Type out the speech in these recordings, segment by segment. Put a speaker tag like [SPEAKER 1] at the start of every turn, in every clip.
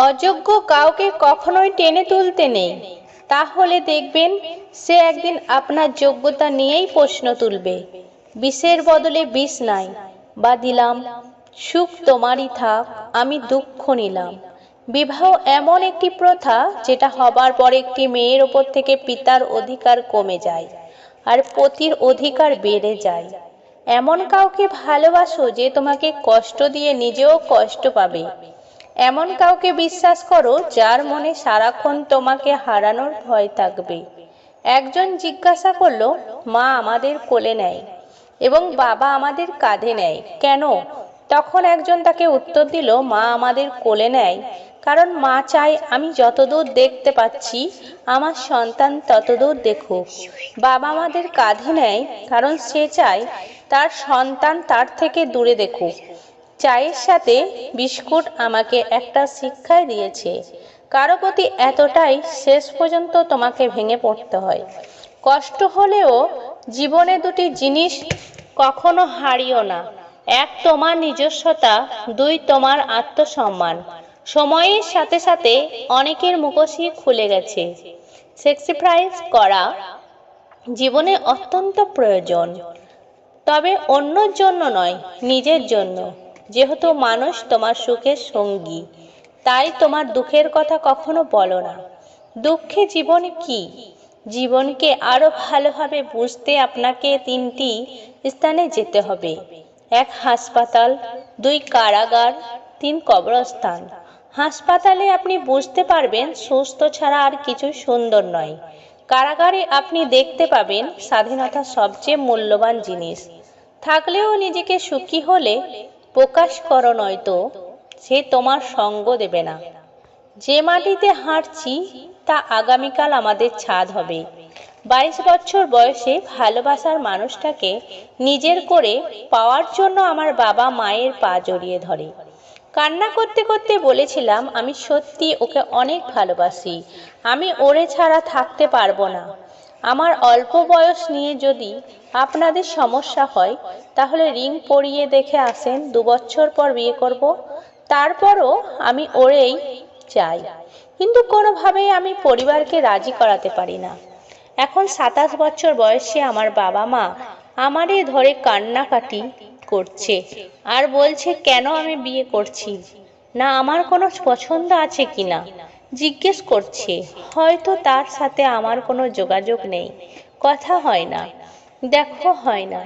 [SPEAKER 1] অযোগ্য কাউকে কখনোই টেনে তুলতে নেই, তাহলে দেখবেন সে একদিন আপনার যোগ্যতা নিয়েই প্রশ্ন তুলবে। বিষের বদলে বিষ নাই, বা দিলাম সুখ তোমারই থাক, আমি দুঃখ নিলাম। বিবাহ এমন একটি প্রথা যেটা হবার পর একটি মেয়ের ওপর থেকে পিতার অধিকার কমে যায় আর পতির অধিকার বেড়ে যায়। এমন কাউকে ভালোবাসো যে তোমাকে কষ্ট দিয়ে নিজেও কষ্ট পাবে। এমন কাউকে বিশ্বাস করো যার মনে সারাক্ষণ তোমাকে হারানোর ভয় থাকবে। একজন জিজ্ঞাসা করলো, মা আমাদের কোলে নেয় এবং বাবা আমাদের কাঁধে নেয় কেন? তখন একজন তাকে উত্তর দিল, মা আমাদের কোলে নেয় কারণ মা চায় আমি যতদূর দেখতে পাচ্ছি আমার সন্তান ততদূর দেখুক। বাবা আমাদের কাঁধে নেয় কারণ সে চায় তার সন্তান তার থেকে দূরে দেখুক। চায়ের সাথে বিস্কুট আমাকে একটা শিক্ষাই দিয়েছে, কারো প্রতি এতটাই শেষ পর্যন্ত তোমাকে ভেঙে পড়তে হয়। কষ্ট হলেও জীবনে দুটি জিনিস কখনো হারিও না, এক তোমার নিজস্বতা, দুই তোমার আত্মসম্মান। সময়ের সাথে সাথে অনেকের মুখোশই খুলে গেছে। স্যাক্রিফাইস করা জীবনে অত্যন্ত প্রয়োজন, তবে অন্যর জন্য নয়, নিজের জন্য। যেহেতু মানুষ তোমার সুখের সঙ্গী, তাই তোমার দুঃখের কথা কখনো বলো না। দুঃখে জীবন কি? জীবনকে আরো ভালোভাবে বুঝতে আপনাকে তিনটি স্থানে যেতে হবে: এক হাসপাতাল, দুই কারাগার, তিন কবরস্থান। হাসপাতালে আপনি বুঝতে পারবেন সুস্থ ছাড়া আর কিছু সুন্দর নয়। কারাগারে আপনি দেখতে পাবেন স্বাধীনতা সবচেয়ে মূল্যবান জিনিস। থাকলেও নিজেকে সুখী হলে প্রকাশ করো, নয়তো সে তোমার সঙ্গ দেবে না। যে মাটিতে হাঁটছি তা আগামীকাল আমাদের ছাদ হবে। 22 বছর বয়সে ভালোবাসার মানুষটাকে নিজের করে পাওয়ার জন্য আমার বাবা মায়ের পা জড়িয়ে ধরে কান্না করতে করতে বলেছিলাম, আমি সত্যি ওকে অনেক ভালোবাসি, আমি ওরে ছাড়া থাকতে পারবো না। আমার অল্প বয়স নিয়ে যদি আপনাদের সমস্যা হয় তাহলে রিং পরিয়ে দেখে আসেন, 2 বছর পর বিয়ে করব। তারপরও আমি ওরেই চাই, কিন্তু কোনোভাবেই আমি পরিবারকে রাজি করাতে পারি না। এখন 27 বছর বয়সে আমার বাবা মা আমারই ধরে কান্নাকাটি করছে আর বলছে কেন আমি বিয়ে করছি না, আমার কোনো পছন্দ আছে কিনা জিজ্ঞেস করছে। হয়তো তার সাথে আমার কোনো যোগাযোগ নেই, কথা হয় না, দেখো হয় না,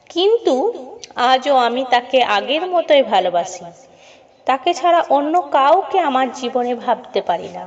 [SPEAKER 1] কিন্তু আজও আমি তাকে আগের মতোই ভালোবাসি। তাকে ছাড়া অন্য কাউকে আমার জীবনে ভাবতে পারি না।